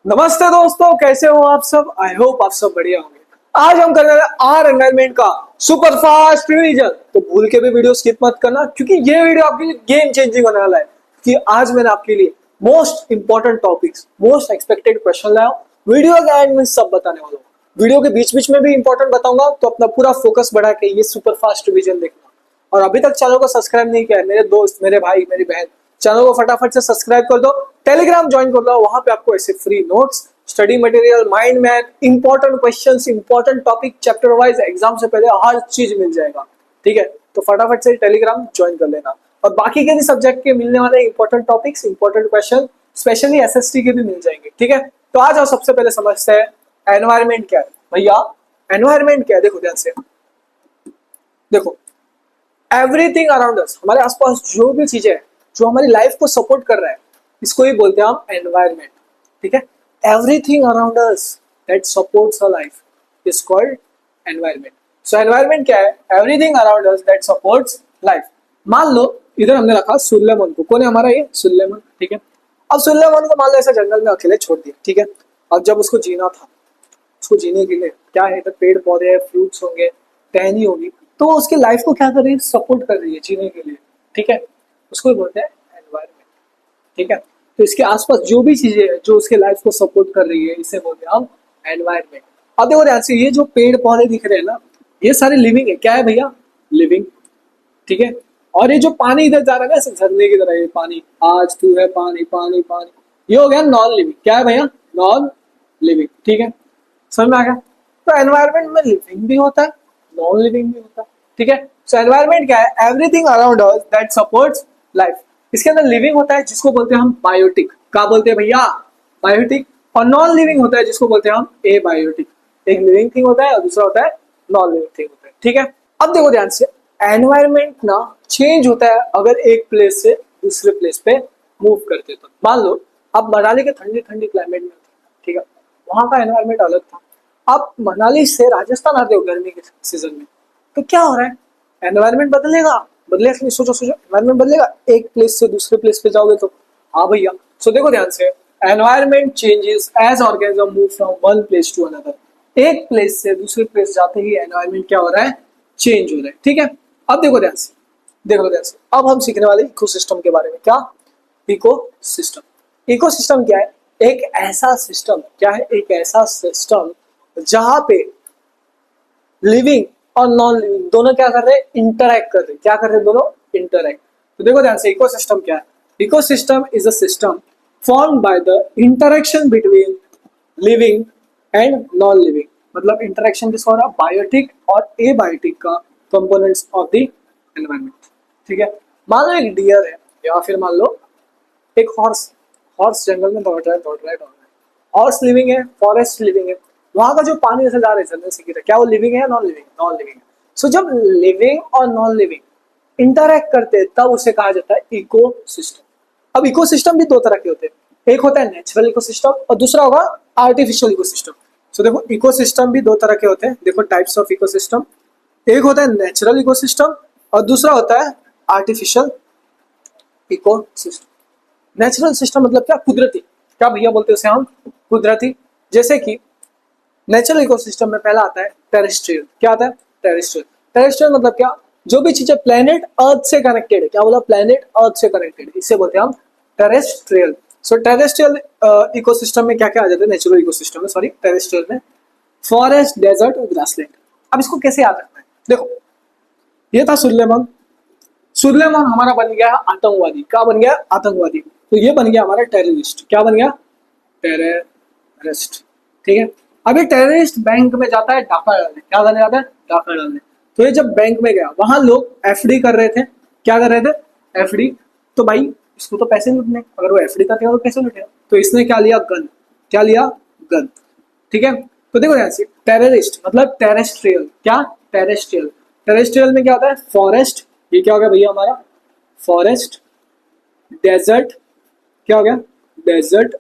नमस्ते दोस्तों, कैसे हो आप सब। आई होप आप सब बढ़िया होंगे। आज हम कर रहे हैं आर एनवायरमेंट का सुपर फास्ट रिवीजन। तो भूल के भी वीडियो स्किप मत करना, क्योंकि ये वीडियो आपके लिए गेम चेंजिंग होने वाला है। कि आज मैंने आपके लिए most important topics, most expected question लाया हूं। वीडियो के एंड में सब बताने वाला हूँ। वीडियो के बीच बीच में भी इंपॉर्टेंट बताऊंगा, तो अपना पूरा फोकस बढ़ा के ये सुपर फास्ट रिवीजन देखना। और अभी तक चैनल को सब्सक्राइब नहीं किया है मेरे दोस्त, मेरे भाई, मेरी बहन, चैनल को फटाफट से सब्सक्राइब कर दो। टेलीग्राम ज्वाइन कर लो, वहां पे आपको ऐसे free notes, study material, mind map, important questions, important topic chapter wise exam से पहले हर चीज मिल जाएगा। ठीक है, तो फटाफट से टेलीग्राम ज्वाइन कर लेना। और बाकी के भी सब्जेक्ट के मिलने वाले important topics, important question, specially SST के भी मिल जाएंगे। ठीक है, तो आज हम सबसे पहले समझते हैं एनवायरमेंट क्या है। भैया एनवायरमेंट क्या है, देखो ध्यान से। देखो, एवरीथिंग अराउंड अस, हमारे आसपास जो भी चीजें हैं जो हमारी लाइफ को सपोर्ट कर रहा है, इसको ही बोलते हैं हम एनवायरमेंट। ठीक है, everything around us that supports our life is called environment. So environment क्या है? Everything around us that supports life. मान लो इधर हमने रखा सुलेमान को। कौन है हमारा? ये सुलेमान। ठीक है, अब सुलेमान को मान लो ऐसे जंगल में अकेले छोड़ दिया। ठीक है, अब जब उसको जीना था, उसको जीने के लिए क्या है, इधर पेड़ पौधे हैं, फ्रूट्स होंगे, टहनी होगी, तो वो उसकी लाइफ को क्या कर रही है? सपोर्ट कर रही है जीने के लिए। ठीक है, उसको ही बोलते हैं एनवायरमेंट। ठीक है, तो इसके आसपास जो भी चीजें हैं जो उसके लाइफ को सपोर्ट कर रही है, इसे बोलते हैं हम एनवायरमेंट। अब देखो ध्यान से, ये जो पेड़ पौधे दिख रहे हैं ना, ये सारे लिविंग है। क्या है भैया? लिविंग। ठीक है, और ये जो पानी इधर जा रहा है ना, ऐसे झरने की तरह, ये पानी, आज तू है पानी पानी पानी, ये हो गया नॉन लिविंग। क्या है भैया? Non living. ठीक है, समझ में आ गया? तो एनवायरमेंट में लिविंग भी होता है, नॉन लिविंग भी होता है। ठीक है, सो एनवायरमेंट क्या है? Everything around us that supports life. इसके अंदर लिविंग होता है जिसको बोलते हैं हम बायोटिक। क्या बोलते हैं भैया? बायोटिक। और नॉन लिविंग होता है जिसको बोलते हैं हम ए बायोटिक। एक लिविंग थिंग होता है और दूसरा होता है नॉन लिविंग थिंग होता है। ठीक है, अब देखो ध्यान से, एनवायरमेंट ना चेंज होता है अगर एक प्लेस से दूसरे प्लेस पे मूव करते। तो मान लो आप मनाली के ठंडी ठंडी क्लाइमेट में थे, ठीक है, वहां का एनवायरमेंट अलग था। आप मनाली से राजस्थान आते हो गर्मी के सीजन में, तो क्या हो रहा है? एनवायरमेंट बदलेगा। बदलेगा कि नहीं? सोचो सोचो, एनवायरमेंट बदलेगा एक प्लेस से दूसरे प्लेस पे जाओगे तो। हाँ भैया, सो देखो ध्यान से, environment changes as organism move from one place to another. एक प्लेस से दूसरे प्लेस जाते ही एनवायरमेंट क्या हो रहा है? चेंज हो रहा है। ठीक है, अब देखो ध्यान से, देखो ध्यान से, अब हम सीखने वाले इकोसिस्टम के बारे में। क्या? इकोसिस्टम। इकोसिस्टम क्या है? एक ऐसा सिस्टम, क्या है? एक ऐसा सिस्टम जहां पे लिविंग और नॉन लिविंग दोनों क्या कर रहे हैं? इंटरैक्ट कर रहे हैं। क्या कर रहे हैं दोनों? इंटरैक्ट। तो देखो ध्यान से, इकोसिस्टम क्या है? Ecosystem is a system formed by the interaction between living and non living. मतलब इंटरेक्शन किसका हो रहा है? बायोटिक और एबायोटिक का कंपोनेंट्स ऑफ द एनवायरमेंट। ठीक है, मान लो एक डियर है, या फिर मान लो एक हॉर्स। हॉर्स जंगल में दौड़ रहा है, दौड़ रहा है, दौड़ रहा है। हॉर्स लिविंग है, फॉरेस्ट लिविंग है। वहां का जो पानी जैसे जा रहे हैं झरने से गिर रहा है, क्या वो लिविंग है या नॉन लिविंग? नॉन लिविंग है। सो जब लिविंग और नॉन लिविंग इंटरैक्ट करते हैं, तब उसे कहा जाता है इको सिस्टम। अब इको सिस्टम भी दो तरह के होते हैं, एक होता है नेचुरल इको सिस्टम और दूसरा होगा आर्टिफिशियल इको सिस्टम। सो देखो, इको सिस्टम भी दो तरह के होते हैं। देखो टाइप्स ऑफ इको सिस्टम, एक होता है नेचुरल इको सिस्टम और दूसरा होता है artificial eco system. Natural system मतलब क्या? कुदरती। क्या भैया बोलते हैं उसे हम? कुदरती। जैसे कि नेचुरल इकोसिस्टम में पहला आता है टेरेस्ट्रियल। क्या आता है? टेरेस्ट्रियल। टेरेस्ट्रियल मतलब क्या? जो भी चीजें प्लेनेट अर्थ से कनेक्टेड है। क्या बोला? प्लेनेट अर्थ से कनेक्टेड है, इसे बोलते हैं हम टेरेस्ट्रियल। सो टेरेस्ट्रियल इकोसिस्टम में क्या क्या आ जाता है? नेचुरल इकोसिस्टम में, सॉरी, टेरेस्ट्रियल में फॉरेस्ट, डेजर्ट और ग्रासलैंड। अब इसको कैसे याद रखना है? देखो, ये था सुलेमान। सुलेमान हमारा बन गया आतंकवादी। क्या बन गया? आतंकवादी। तो ये बन गया हमारा टेररिस्ट। क्या बन गया? टेररिस्ट। ठीक है, अभी टेररिस्ट बैंक में जाता है डाका डालने। क्या करने जाता है? डाका डालने। तो ये जब बैंक में गया, वहां लोग एफडी कर रहे थे। क्या कर रहे थे? एफडी। तो भाई इसको तो पैसे लूटने, अगर वो एफडी करते तो पैसे लूटेगा। तो इसने क्या लिया? गन। क्या लिया? गन। ठीक है, तो देखो ध्यान से, टेररिस्ट मतलब टेरेस्ट्रियल। क्या? टेरेस्ट्रियल। टेरेस्ट्रियल में क्या होता है? फॉरेस्ट। ये क्या हो गया भैया हमारा? फॉरेस्ट। डेजर्ट। क्या हो गया? डेजर्ट।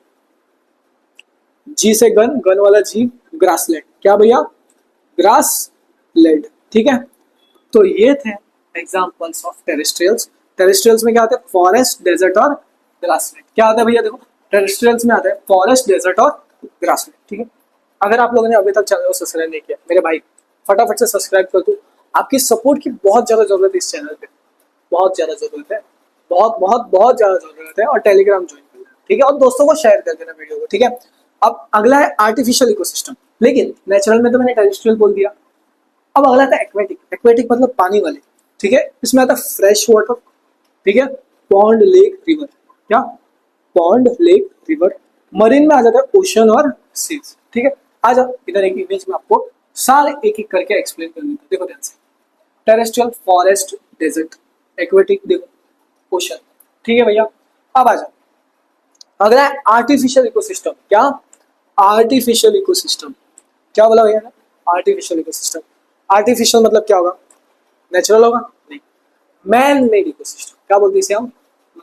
जी से गन, गन वाला जी। ग्रासलैंड। क्या भैया? Grass land. ठीक है, तो ये थे एग्जांपल्स ऑफ टेरेस्ट्रियल्स। टेरेस्ट्रियल्स में क्या आता है? फॉरेस्ट, डेजर्ट और ग्रासलैंड। क्या आता है भैया? देखो, टेरेस्ट्रियल्स में आता है फॉरेस्ट, डेजर्ट और ग्रासलैंड, ठीक है। अगर आप लोगों ने अभी तक चैनल को सब्सक्राइब नहीं किया, मेरे भाई फटाफट से सब्सक्राइब कर दो। आपकी सपोर्ट की बहुत ज्यादा जरूरत है इस चैनल पे, बहुत ज्यादा जरूरत है, बहुत बहुत बहुत ज्यादा जरूरत है। और टेलीग्राम ज्वाइन कर लेना, ठीक है। और दोस्तों को शेयर कर देना वीडियो को, ठीक है। अब अगला है आर्टिफिशियल इकोसिस्टम, लेकिन नेचुरल में तो मैंने टेरेस्ट्रियल बोल दिया। अब अगला था एक्वेटिक। एक्वेटिक मतलब पानी वाले, ठीक है। इसमें आता है फ्रेश वाटर, ठीक है, पॉन्ड, लेक, रिवर। क्या? Pond, lake, river. मरीन में आ जाता है ओशन और सीज, ठीक है। आ जाओ इधर, एक इमेज में आपको सारे एक एक करके एक्सप्लेन कर देता हूं, देखो ध्यान से। Terrestrial, forest, desert. एक्वेटिक देखो, ओशन, ठीक है भैया। अब आ जाओ, अगला है आर्टिफिशियल इकोसिस्टम। क्या? Artificial ecosystem. क्या बोला भैया ने? Artificial ecosystem. आर्टिफिशियल मतलब क्या होगा? नेचुरल होगा? नहीं, मैन मेड इकोसिस्टम। क्या बोलते हैं इसे हम?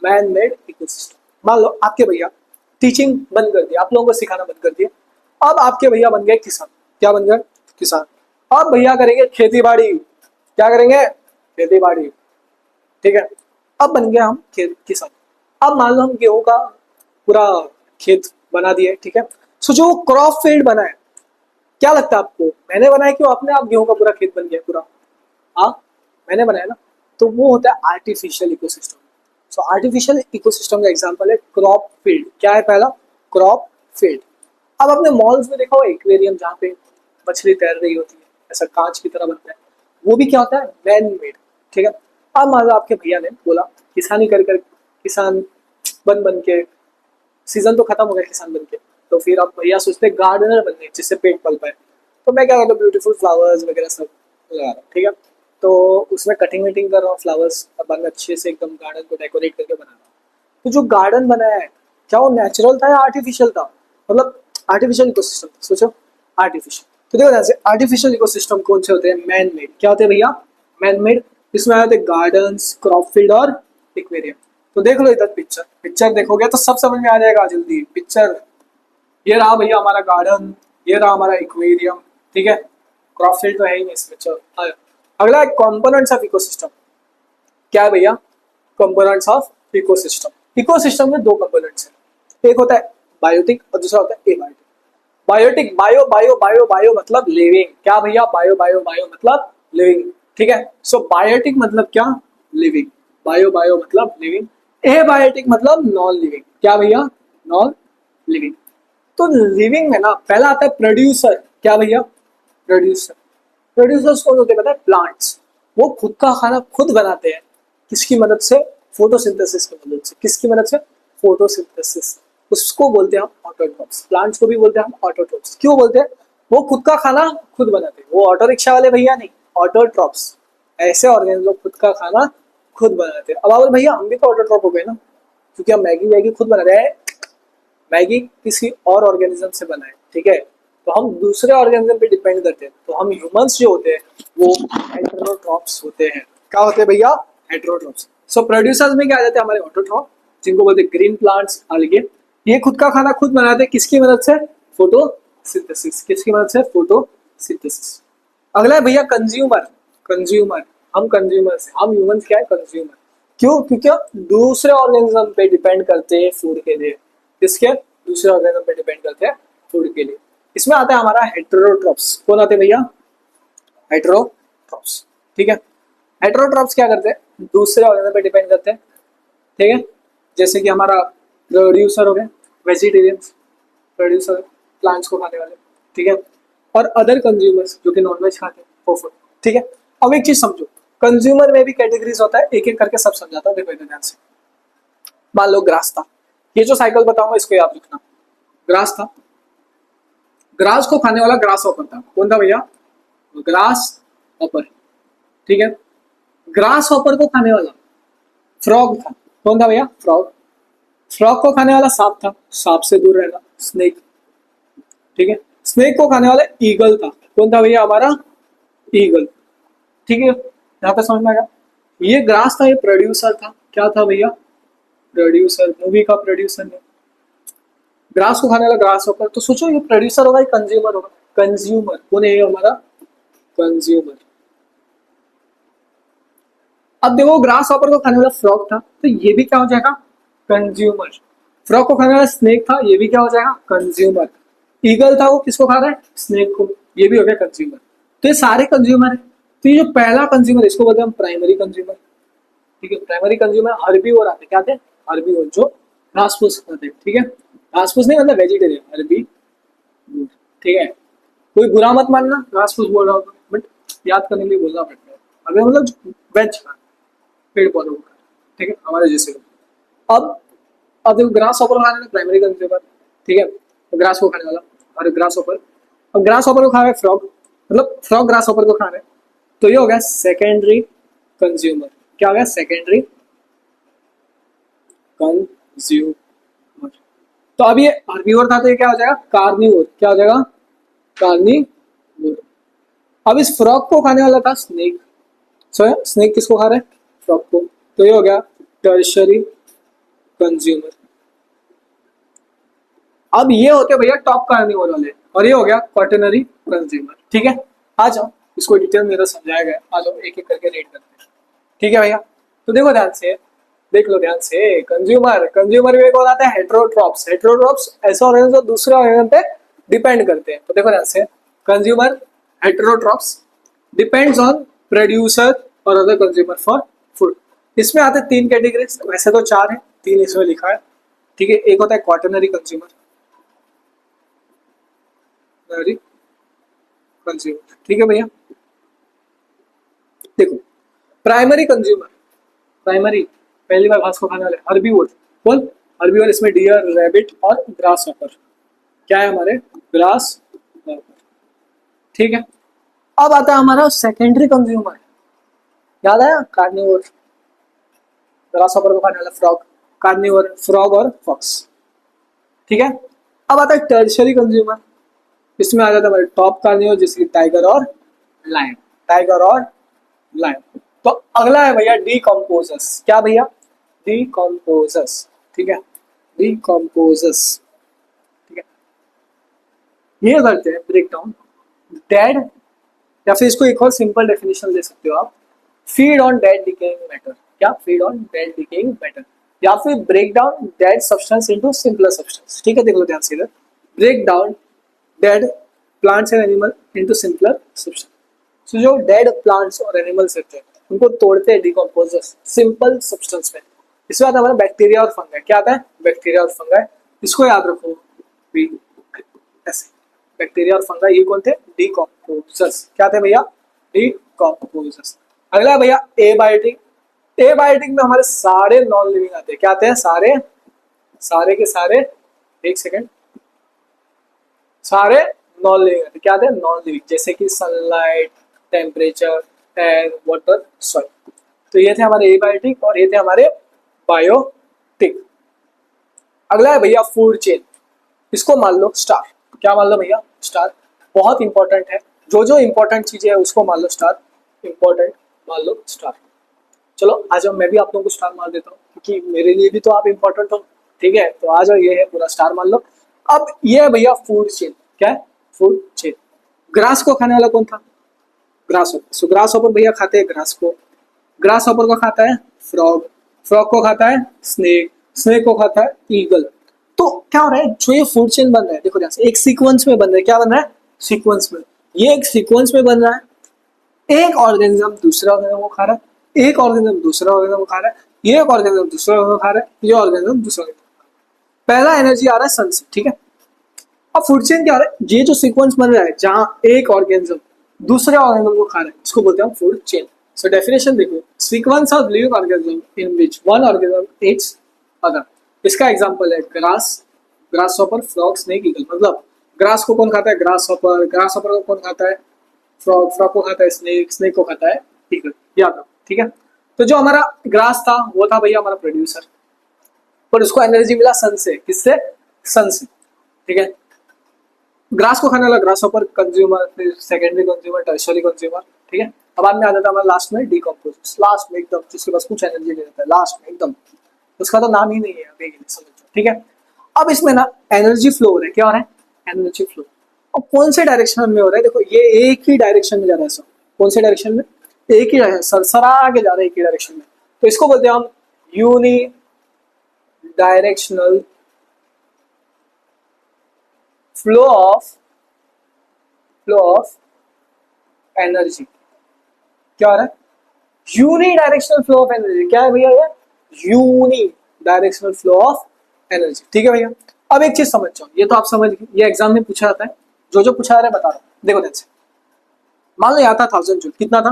Man made ecosystem. मान लो आपके भैया टीचिंग बंद कर दिया, आप लोगों को सिखाना बंद कर दिया, अब आपके भैया बन गए किसान। क्या बन गए? किसान। अब भैया करेंगे खेती बाड़ी। क्या करेंगे? खेती बाड़ी, ठीक है। अब बन गया हम किसान। अब मान लो हम गेहूं का पूरा खेत बना दिए, ठीक है। सो जो क्रॉप फील्ड बना है, क्या लगता है आपको, मैंने बनाया क्यों आपने? आप गेहूं का पूरा खेत बन गया पूरा? हाँ, मैंने बनाया ना। तो वो होता है आर्टिफिशियल इकोसिस्टम। सो आर्टिफिशियल इकोसिस्टम का एग्जांपल है क्रॉप फील्ड। क्या है पहला? Crop field. अब आपने मॉल्स में देखा हो एक्वेरियम, जहाँ पे मछली तैर रही होती है, ऐसा कांच की तरह बनता है, वो भी क्या होता है? मैन मेड, ठीक है। अब मान लो आपके भैया ने बोला किसानी कर कर, किसान बन बन के, सीजन तो खत्म हो गया किसान बन के, तो फिर आप भैया सोचते गार्डनर बनने जिससे पेट पल पाए। तो मैं क्या करता हूँ, ब्यूटीफुल फ्लावर्स वगैरह सब लगा रहा हूँ, ठीक है। तो उसमें कटिंग वटिंग कर रहा हूँ, फ्लावर्स बन अच्छे से एकदम गार्डन को डेकोरेट करके बना रहा हूँ। तो जो गार्डन बनाया है, क्या वो नेचुरल था या आर्टिफिशियल था? मतलब आर्टिफिशियल इकोसिस्टम था, सोचो। आर्टिफिशियल। तो देखो ध्यान से, आर्टिफिशियल इकोसिस्टम कौन से होते हैं? Man made. क्या होते हैं भैया? Man made. इसमें आते हैं गार्डन्स, क्रॉप फील्ड और एक्वेरियम। तो देख लो इधर पिक्चर, पिक्चर देखोगे तो सब समझ में आ जाएगा जल्दी। पिक्चर, ये रहा भैया हमारा गार्डन, ये रहा हमारा एक्वेरियम, ठीक है। क्रॉप फील्ड तो है ही नहीं इसमें। चलो अगला है कंपोनेंट्स ऑफ इकोसिस्टम। क्या है भैया? Components of ecosystem. इकोसिस्टम में दो कंपोनेंट्स हैं, एक होता है बायोटिक और दूसरा होता है abiotic. Biotic, bio bio bio bio मतलब लिविंग। क्या भैया? बायो बायो बायो मतलब लिविंग, ठीक है। सो बायोटिक मतलब क्या? लिविंग। बायो बायो मतलब लिविंग। एबायोटिक मतलब नॉन लिविंग। क्या भैया? Non living. तो लिविंग में ना पहला आता है प्रोड्यूसर। क्या भैया? प्रोड्यूसर। प्रोड्यूसर्स कौन होते हैं पता है? प्लांट्स। वो खुद का खाना खुद बनाते हैं। किसकी मदद से? फोटोसिंथेसिस की मदद से। किसकी मदद से? फोटोसिंथेसिस। उसको बोलते हैं हम ऑटोट्रॉप्स। प्लांट्स को भी बोलते हैं हम ऑटोट्रॉप्स। क्यों बोलते हैं? वो खुद का खाना खुद बनाते हैं। वो ऑटो रिक्शा वाले भैया नहीं, ऑटोट्रॉप्स। ऐसे ऑर्गेनिज्म जो खुद का खाना खुद बनाते हैं। अब आप भैया हम भी तो ऑटोट्रॉप हो गए ना, क्योंकि हम मैगी वैगी खुद बना रहे हैं। मैगी किसी और ऑर्गेनिज्म से बना है, ठीक है। तो हम दूसरे ऑर्गेनिज्म पे डिपेंड करते हैं। तो हम ह्यूमंस जो होते हैं वो हेटेरोट्रॉप्स होते हैं। क्या होते हैं भैया? हेटेरोट्रॉप्स। सो प्रोड्यूसर्स में क्या आ जाते हैं? हमारे ऑटोट्रॉप, जिनको बोलते हैं ग्रीन प्लांट्स, अलगे। ये खुद का खाना खुद बनाते हैं, किसकी मदद से? फोटोसिंथेसिस। किसकी मदद से? फोटोसिंथेसिस। अगला है भैया कंज्यूमर। कंज्यूमर, हम कंज्यूमर्स, हम ह्यूमंस क्या है? कंज्यूमर। क्यों? क्योंकि दूसरे ऑर्गेनिज्म पे डिपेंड करते हैं फूड के लिए। किसके? दूसरे ऑर्गेनिज्म पे डिपेंड करते हैं फूड के लिए। इसमें आता है हमारा हेटेरोट्रॉप्स। कौन आते हैं भैया? हेटेरोट्रॉप्स, ठीक है। हेटेरोट्रॉप्स क्या करते हैं? दूसरे ऑर्गेनिज्म पे डिपेंड करते हैं, ठीक है। जैसे कि हमारा प्रोड्यूसर हो गए वेजिटेरियंस, प्रोड्यूसर प्लांट्स को खाने वाले, ठीक है। और अदर कंज्यूमर्स जो कि नॉनवेज खाते हैं, वो फूड, ठीक है। अब एक चीज समझो, कंज्यूमर में भी कैटेगरीज होता है, एक एक करके सब समझाता हूँ, देखो इधर ध्यान से। मान लो ग्रास था, ये जो साइकिल बताऊंगा इसको याद रखना। ग्रास था, ग्रास को खाने वाला ग्रास हॉपर था। कौन था भैया? ग्रास हॉपर, ठीक है। ग्रास हॉपर को खाने वाला फ्रॉग था। कौन था भैया? फ्रॉग। फ्रॉग को खाने वाला सांप था, सांप से दूर रहना, स्नेक, ठीक है। स्नेक को खाने वाला ईगल था। कौन था भैया? हमारा ईगल, ठीक है। यहाँ पे समझ में आ गया। ये ग्रास था, ये प्रोड्यूसर था। क्या था भैया? प्रोड्यूसर, मूवी का प्रोड्यूसर ने। ग्रास को खाने वाला ग्रास हॉपर। तो सोचो ये प्रोड्यूसर होगा, ये कंज्यूमर होगा। कंज्यूमर कौन है? ये हमारा कंज्यूमर। अब देखो ग्रास हॉपर को खाने वाला फ्रॉग था, तो ये भी क्या हो जाएगा? कंज्यूमर। फ्रॉग को खाने वाला स्नेक था, ये भी क्या हो जाएगा? कंज्यूमर। ईगल था वो किसको खा रहा है, स्नेक को, ये भी हो गया कंज्यूमर। तो ये सारे कंज्यूमर है। तो ये जो पहला कंज्यूमर इसको बोलते हैं हम प्राइमरी कंज्यूमर। ठीक है, प्राइमरी कंज्यूमर हर्बीवोर आते हैं, क्या आते हैं, हर्बीवोर, जो घास फूस खाते हैं। ठीक है, घास फूस नहीं मतलब वेजिटेरियन, हर्बी, ठीक है। कोई बुरा मत मानना, घास फूस बोल रहा हूँ बट याद करने के लिए बोलना पड़ता है। अगर मतलब वेज खा, पेड़ पौधों को खा, ठीक है, हमारे जैसे लोग। अब देखो ग्रास हॉपर खाने में प्राइमरी कंज्यूमर, ठीक है, तो ग्रास को खाने वाला, और ग्रास हॉपर, अब ग्रास हॉपर को खा रहा है फ्रॉग, मतलब फ्रॉग ग्रास हॉपर को खा रहा है, तो ये हो गया सेकेंडरी कंज्यूमर। क्या हो गया, सेकेंडरी कंज्यूमर। तो अब ये हर्बीवर था तो ये क्या हो जाएगा, कार्निवोर, क्या हो जाएगा, कार्निवोर। अब इस फ्रॉग को खाने वाला था स्नेक, सो स्नेक किसको खा रहा है, फ्रॉग को, तो ये हो गया टर्शरी कंज्यूमर। अब ये होते भैया टॉप कार्निवोर वाले, और ये हो गया क्वाटरनरी कंज्यूमर। ठीक है, आ जाओ, इसको डिटेल मेरा समझाया गया, आ जाओ एक एक करके रेट करते हैं। ठीक है भैया, तो देखो ध्यान से, देख लो ध्यान से, कंज्यूमर, कंज्यूमर में कौन आता है, हेट्रोट्रॉप्स। हेट्रोट्रॉप्स ऐसा ऑर्गेनिज्म जो दूसरे ऑर्गेनिज्म पे डिपेंड करते हैं। तो देखो ध्यान से, consumer heterotrophs depends on producer और अदर कंज्यूमर फॉर फूड। इसमें आते हैं तीन कैटेगरीज, वैसे तो चार है, तीन इसमें लिखा है। ठीक है, एक होता है क्वाटरनरी कंज्यूमर, कंज्यूमर, ठीक है भैया। देखो प्राइमरी कंज्यूमर, प्राइमरी पहली बार घास को खाने वाले हर्बीवोर, कौन, हर्बीवोर, इसमें डियर, रैबिट और ग्रास हॉपर, क्या है हमारे, ग्रास हॉपर। ठीक है, अब आता है हमारा सेकेंडरी कंज्यूमर, याद आया, कार्निवोर, ग्रास हॉपर को खाने वाला फ्रॉग, कार्निवोर फ्रॉग और फॉक्स। ठीक है, अब आता है टर्शरी कंज्यूमर, इसमें आ जाता है हमारे टॉप कार्निवोर जैसे टाइगर और लायन, टाइगर और लायन। तो अगला है भैया डीकम्पोजर्स, क्या भैया, डीकम्पोजर्स। ठीक है, डीकम्पोजर्स, ठीक है, ये करते हैं ब्रेक डाउन डेड, या फिर इसको एक और सिंपल डेफिनेशन दे सकते हो आप, feed on dead decaying matter, क्या, feed on dead decaying matter, या फिर break down dead substance into simpler substance. ठीक है, देख लो ध्यान से इधर, break down dead plants and animal into simpler substance. So जो डेड प्लांट्स और एनिमल्स रहते हैं उनको तोड़ते हैं डिकम्पोजर्स सिंपल सब्सटेंस में। इसके बाद हमारा बैक्टीरिया और फंगाई, क्या आता है, बैक्टीरिया और फंगाई, इसको याद रखो भी ऐसे, बैक्टीरिया और फंगाई ये कौन थे, डिकम्पोजर्स, क्या थे भैया, डिकम्पोजर्स। अगला है भैया एबायोटिक, एबायोटिक में हमारे सारे नॉन लिविंग आते हैं, क्या आते हैं, सारे, सारे के सारे, एक सेकेंड, सारे नॉन लिविंग आते हैं, क्या आते हैं, नॉन लिविंग, जैसे कि sunlight, temperature, air, water, soil. तो ये थे हमारे एबायोटिक और ये थे हमारे बायोटिक। अगला है भैया फूड चेन, इसको मान लो स्टार, क्या मान लो भैया, स्टार, बहुत इंपॉर्टेंट है, जो जो इंपॉर्टेंट चीजें है उसको मान लो स्टार, इंपॉर्टेंट मान लो स्टार। चलो आ जाओ, मैं भी आप लोगों को स्टार मान देता हूँ क्योंकि मेरे लिए भी तो आप इंपॉर्टेंट हो। ठीक है, तो आ जाओ, ये है पूरा स्टार मान लो। अब ये है भैया फूड चेन, क्या है, फूड चेन। ग्रास को खाने वाला कौन था, ग्रास हॉपर, सो ग्रास हॉपर भैया खाते हैं ग्रास को, ग्रास हॉपर को खाता है फ्रॉग, फ्रॉग को खाता है स्नेक, स्नेक को खाता है ईगल। तो क्या हो रहा है, जो ये फूड चेन बन रहा है, देखो ध्यान से, एक सीक्वेंस में बन रहा है, क्या बन रहा है, सीक्वेंस में, ये एक सीक्वेंस में बन रहा है, एक ऑर्गेनिज्म दूसरे ऑर्गेनिज्म को खा रहा है, एक ऑर्गेनिज्म दूसरे ऑर्गेनिज्म को खा रहा है, ये ऑर्गेनिज्म दूसरे ऑर्गेनिज्म को खा रहा है, ये ऑर्गेनिज्म दूसरे ऑर्गेनिज्म, पहला एनर्जी आ रहा है सन से। ठीक है, अब फूड चेन क्या हो रहा है, ये जो सीक्वेंस बन रहा है जहां एक ऑर्गेनिज्म दूसरे ऑर्गेनिज्म को खा रहा है, इसको बोलते हैं फूड चेन। सो डेफिनेशन देखो, sequence of living organism in which one organism Yeats other. इसका एग्जांपल है grass, grass hopper, frog, snake, eagle. मतलब ग्रास को कौन खाता है, ग्रास हॉपर, ग्रास हॉपर को कौन खाता है, फ्रॉग, फ्रॉग को खाता है स्नेक, स्नेक को खाता है ईगल, याद रखो। ठीक है, तो जो हमारा ग्रास था वो था भैया हमारा प्रोड्यूसर, पर उसको एनर्जी मिला सन से, किससे, सन से। ठीक है, ग्रास को खाने वाला ग्रास हॉपर कंज्यूमर, फिर सेकेंडरी कंज्यूमर, टर्शरी कंज्यूमर। ठीक है, अब बाद में आ जाता है हमारा लास्ट में डीकम्पोजर्स, लास्ट में एकदम जिसके पास कुछ एनर्जी नहीं रहता है, लास्ट में एकदम, उसका तो नाम ही नहीं है अभी समझो। ठीक है, अब इसमें ना एनर्जी फ्लो हो रहा है, क्या हो रहा है, एनर्जी फ्लो। अब कौन से डायरेक्शन में हो रहा है, देखो ये एक ही डायरेक्शन में जा रहा है सब, कौन से डायरेक्शन में, एक ही सरसरा आगे जा रहा है एक ही डायरेक्शन में, तो इसको बोलते हैं हम unidirectional flow of energy क्या हो रहा है? Unidirectional flow of energy. क्या है भैया ये? Unidirectional flow of energy. ठीक है भैया। अब एक चीज समझ जाओ, ये तो आप समझ गए, ये एग्जाम में पूछा जाता है। जो पूछा जा रहा है बता रहा हूँ, देखो ध्यान से। मान लो यहाँ था 1000 जूल, कितना था?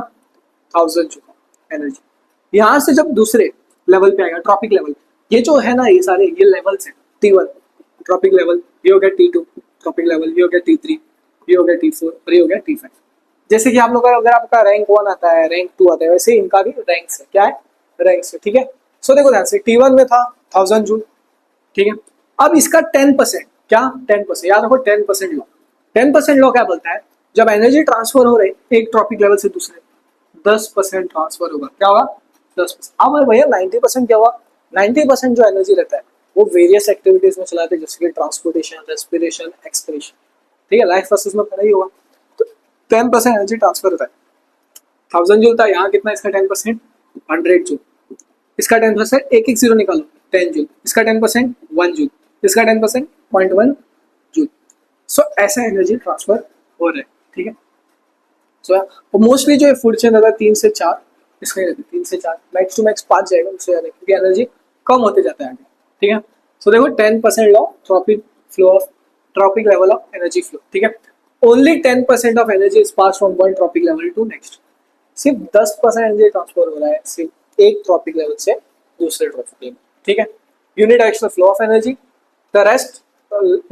1000 जूल एनर्जी। यहाँ से जब दूसरे लेवल पे आएगा, ट्रॉपिक लेवल, ये जो है ना, ये सारे ये लेवल्स है। T1 ट्रॉपिक लेवल, ये हो गया T2 ट्रॉपिक लेवल, ये हो गया T3, ये हो गया T4 और ये हो गया T5। जैसे कि आप लोग का अगर आपका रैंक 1 आता है, रैंक 2 आता है, वैसे ही इनका भी रैंक्स है। क्या है? रैंक्स है। ठीक है। सो देखो ध्यान से, T1 में था 1000 जूल। ठीक है। अब इसका 10%, क्या 10%, याद रखो 10% लॉ। 10% लॉ क्या बोलता है? जब एनर्जी ट्रांसफर हो रही एक ट्रॉपिक लेवल से दूसरे, 10% ट्रांसफर होगा। क्या होगा? 10%। अब भैया 90% क्या हुआ? 90% जो एनर्जी रहता है वो वेरियस एक्टिविटीज में चलाते हैं, जैसे कि ट्रांसपोर्टेशन, रेस्पिरेशन, एक्सपिरेशन। ठीक है, लाइफ प्रोसेस में पता ही होगा। तो 10% एनर्जी ट्रांसफर होता है। 1000 जूल था, यहाँ कितना इसका 10%? 100 जूल। इसका 10%, एक एक जीरो निकालो, 10 जूल। इसका 10% 1 जूल। इसका 10% 0.1 जूल। सो ऐसा एनर्जी ट्रांसफर हो रहा है। ठीक है। सो मोस्टली जो फूड चेन रहता है 3 से 4, इसका रहता है 3 से 4, मैक्स टू मैक्स 5 जाएगा, उससे ज़्यादा, क्योंकि एनर्जी कम होते जाता है आगे। ठीक है। सो देखो 10% law, trophic flow of, trophic level of energy flow. ठीक है। Only 10% of energy is pass from one trophic level to next. सिर्फ 10% एनर्जी ट्रांसफर हो रहा है सिर्फ एक ट्रॉपिक लेवल से दूसरे ट्रॉपिक लेवल। ठीक है। Unit directional flow of energy, the rest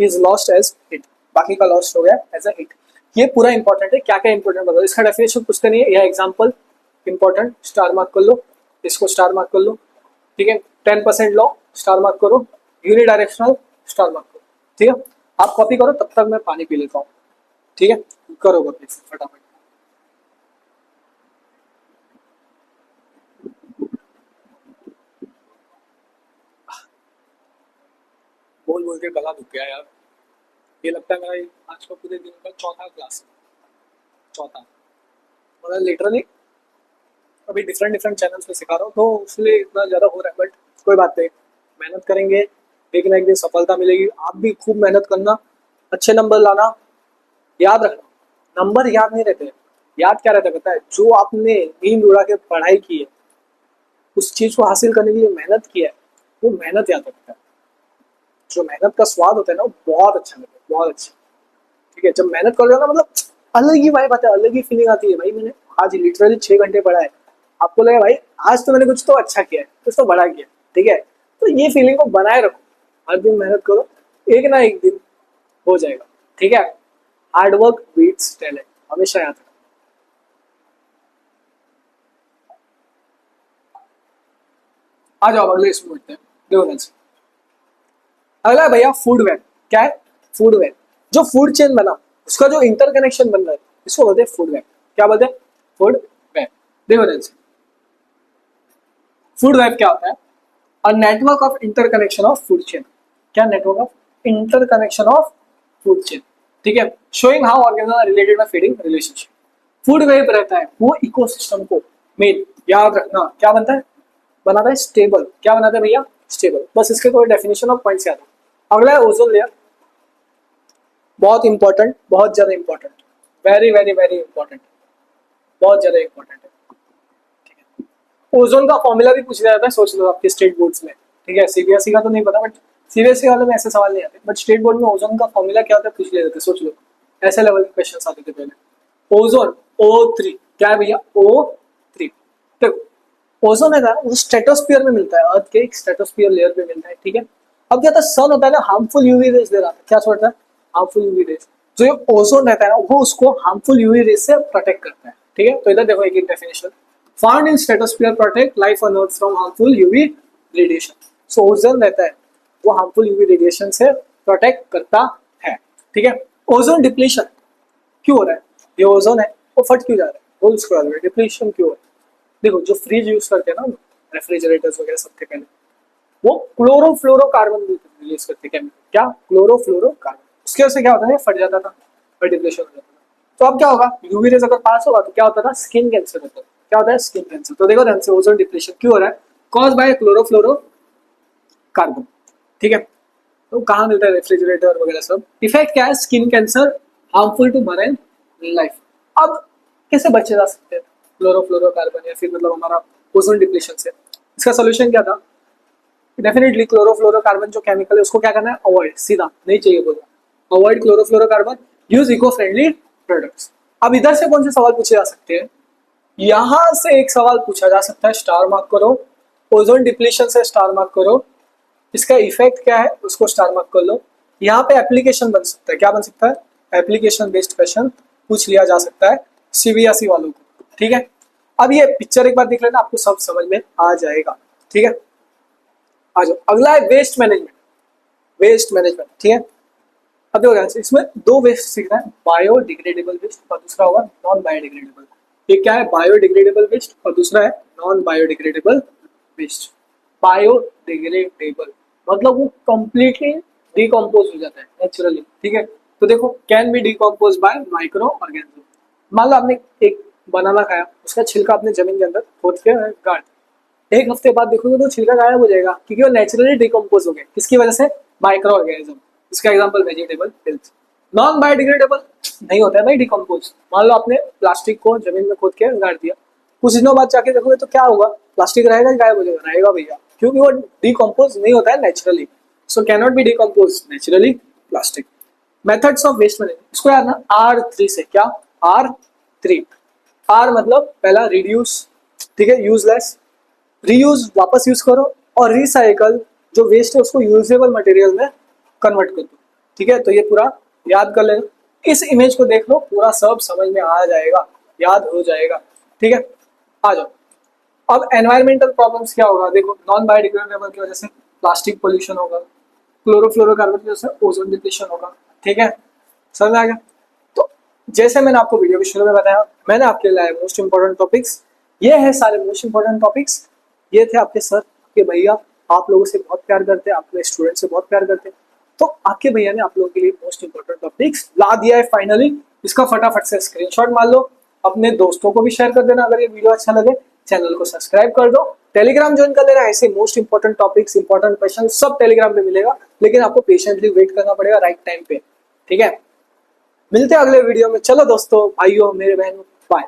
is lost as heat. बाकी का लॉस्ट हो गया एज अ हीट। ये पूरा इंपॉर्टेंट है। क्या क्या इंपॉर्टेंट बताओ, इसका डेफिनेशन पूछते नहीं है, यह एग्जांपल इंपॉर्टेंट, स्टार मार्क कर लो, इसको स्टार मार्क कर लो। ठीक है। 10% लॉ, स्टार मार्क करो। यूनिट डायरेक्शनल, स्टार मार्क करो। ठीक है। आप कॉपी करो, तब तक मैं पानी पी लेता हूँ। ठीक है, करो कॉपी फटाफट। बोल बोल के गला दुख गया यार। ये लगता है मेरा आज का पूरे दिन का चौथा क्लास है, चौथा। मतलब लिटरली अभी डिफरेंट डिफरेंट चैनल्स पे सिखा रहा हूँ, तो इसलिए इतना ज़्यादा हो रहा है, बट कोई बात नहीं। मेहनत करेंगे, एक ना एक दिन सफलता मिलेगी। आप भी खूब मेहनत करना, अच्छे नंबर लाना। याद रखना, नंबर याद नहीं रहते। याद क्या रहता है पता है? जो आपने नींद उड़ा के पढ़ाई की है, उस चीज़ को हासिल करने के लिए मेहनत की है, वो मेहनत याद रखता है। जो मेहनत का स्वाद होता है ना, वो बहुत अच्छा लगता है, बहुत अच्छा। ठीक है। जब मेहनत कर रहे हो ना, मतलब अलग ही वाइब आता है, अलग ही फीलिंग आती है। भाई मैंने आज लिटरली 6 घंटे पढ़ा है, आपको लगे भाई आज तो मैंने कुछ तो अच्छा किया है, कुछ तो बड़ा किया। ठीक है। तो ये फीलिंग को बनाए रखो, हर दिन मेहनत करो, एक ना एक दिन हो जाएगा। ठीक है। हार्ड वर्क बीट्स टैलेंट, हमेशा याद रखो। आ जाओ अगले इसमें बढ़ते हैं। देखो ध्यान से, अगला है भैया फूड वेब। क्या है? Food web. जो फूड चेन बना, उसका जो इंटरकनेक्शन बन रहा है, इसको बोलते हैं फूड वेब। क्या बोलते हैं? Food web. देखो ध्यान से, फूड वेब क्या होता है? A network of interconnection of food chain. क्या? Network of interconnection of food chain. ठीक है। Showing how organism are related by feeding relationship. Food web रहता है वो इकोसिस्टम को मेन, याद रखना क्या बनता है? बनाता है स्टेबल। क्या बनाता है भैया? स्टेबल। बस इसके कोई डेफिनेशन ऑफ पॉइंट्स याद है। अगला है ओजोन लेयर। बहुत इंपॉर्टेंट, बहुत ज्यादा important, very very very important, बहुत ज्यादा इंपॉर्टेंट है। ओजोन का फॉर्मूला भी पूछा जाता है, सोच लो आपके स्टेट बोर्ड्स में। ठीक है। सीबीएसई का तो नहीं पता, बट सीबीएसई वाले में ऐसे सवाल नहीं आते, बट स्टेट बोर्ड में ओजोन का फॉर्मूला क्या होता है पूछ लेते थे, सोच लो। ऐसे लेवल के क्वेश्चन आते थे पहले। ओजोन O3, क्या है भैया? O3। देखो ओजोन है ना, वो स्ट्रेटोस्फीयर में मिलता है, अर्थ के एक स्ट्रेटोस्फीयर लेयर पे मिलता है। ठीक है। अब क्या होता है, सन होता है ना, हार्मफुल यूवी रेज दे रहा है। क्या छोड़ता है? Harmful UV rays. जो ये ओजोन रहता है ना, वो उसको हार्मफुल यूवी रेज से प्रोटेक्ट करता है। ठीक है। तो इधर देखो एक एक definition, found in stratosphere protect life on earth from harmful UV radiation. So ozone रहता है, वो हार्मफुल यूवी रेडिएशन से प्रोटेक्ट करता है। ठीक है। ओजोन डिप्लीशन क्यों हो रहा है? ये ओजोन है, वो फट क्यों जा रहा है? होल स्क्वायर में डिप्लीशन क्यों है? देखो जो फ्रिज यूज करते हैं ना, रेफ्रिजरेटर्स वगैरह सबके पहले, वो क्लोरोफ्लोरोकार्बन रिलीज करते हैं केमिकल। क्या? क्लोरोफ्लोरोकार्बन। उसकी वजह से क्या होता है? फट जाता था और डिप्लेशन हो जाता था। तो अब क्या होगा? यूवी रेज अगर पास होगा तो क्या होता था? स्किन कैंसर होता है। क्या होता है? Skin cancer. तो देखो ध्यान से, ओजोन डिप्लेशन क्यों हो रहा है? Cause by chlorofluorocarbon. ठीक है। तो कहाँ मिलता है रेफ्रिजरेटर वगैरह सब। इफेक्ट क्या है, skin cancer, harmful to marine life. अब कैसे बचे जा सकते हैं क्लोरोफ्लोरोकार्बन या फिर मतलब हमारा ओजोन डिप्लीशन से? इसका सोल्यूशन क्या था? डेफिनेटली क्लोरोफ्लोरोकार्बन जो केमिकल है उसको क्या करना है, अवॉइड, सीधा नहीं चाहिए बोलना, avoid chlorofluorocarbon, use eco friendly products. अब इधर से कौन से सवाल पूछे जा सकते हैं? यहां से एक सवाल पूछा जा सकता है, स्टार मार्क करो, ओजोन डिप्लीशन से स्टार मार्क करो, इसका इफेक्ट क्या है उसको स्टार मार्क कर लो। यहाँ पे एप्लीकेशन बन सकता है, क्या बन सकता है, एप्लीकेशन बेस्ड क्वेश्चन पूछ लिया जा सकता है सीबीएसई वालों को, ठीक है। अब ये पिक्चर एक बार देख लेना, आपको सब समझ में आ जाएगा, ठीक है। आ जाओ, अगला है वेस्ट मैनेजमेंट। वेस्ट मैनेजमेंट, ठीक है। अब देखो guys, इसमें दो वेस्ट सीखना है, बायोडिग्रेडेबल वेस्ट और दूसरा होगा नॉन बायोडिग्रेडेबल। एक क्या है, बायोडिग्रेडेबल वेस्ट और दूसरा है नॉन बायोडिग्रेडेबल वेस्ट। बायोडिग्रेडेबल मतलब वो कंप्लीटली डिकम्पोज हो जाता है नेचुरली, ठीक है। तो देखो, can be decompose by micro organism. मान लो आपने एक बनाना खाया, उसका छिलका आपने जमीन के अंदर खोद के गाड़, एक हफ्ते बाद देखोगे तो छिलका गायब हो जाएगा क्योंकि वो नेचुरली डिकम्पोज हो गया, किसकी वजह से, माइक्रो ऑर्गेनिज्म। इसका example vegetable health. Non biodegradable नहीं होता है भाई डिकम्पोज। मान लो आपने प्लास्टिक को जमीन में खोद के गाड़ दिया, कुछ दिनों बाद जाके देखोगे तो क्या होगा, प्लास्टिक रहेगा कि गायब हो जाएगा, रहेगा भैया, क्योंकि वो डिकम्पोज नहीं होता है naturally. So can not be decompose naturally plastic. Methods of waste management, इसको याद ना R3 से, क्या, R3। R मतलब पहला रिड्यूस, ठीक है, यूजलेस, रीयूज वापस यूज करो, और रिसाइकल जो वेस्ट है उसको यूजेबल मटेरियल में कन्वर्ट कर दो, ठीक है। तो ये पूरा याद कर लेना, इस इमेज को देख लो, पूरा सब समझ में आ जाएगा, याद हो जाएगा, ठीक है। आ जाओ, अब एनवायरमेंटल प्रॉब्लम्स क्या होगा, देखो नॉन बायोडिग्रेडेबल की वजह से प्लास्टिक पोल्यूशन होगा, क्लोरोफ्लोरोकार्बन की वजह से ओजोन डिप्लीशन होगा, ठीक है, समझ में आ गया। तो जैसे मैंने आपको वीडियो के शुरू में बताया, मैंने आपके लिए लाया मोस्ट इंपॉर्टेंट टॉपिक्स, ये है सारे मोस्ट इंपॉर्टेंट टॉपिक्स, ये थे आपके सर, आपके भैया, आप लोगों से बहुत प्यार करते हैं, अपने स्टूडेंट से बहुत प्यार करते हैं, तो आपके भैया ने आप लोगों के लिए मोस्ट इंपॉर्टेंट टॉपिक्स ला दिया है फाइनली। इसका फटाफट से स्क्रीनशॉट मार लो, अपने दोस्तों को भी शेयर कर देना अगर ये वीडियो अच्छा लगे, चैनल को सब्सक्राइब कर दो, टेलीग्राम ज्वाइन कर लेना, ऐसे most important topics, important question सब टेलीग्राम पे मिलेगा, लेकिन आपको पेशेंटली वेट करना पड़ेगा राइट टाइम पे, ठीक है। मिलते हैं अगले वीडियो में, चलो दोस्तों, भाइयों, मेरे बहनों, बाय।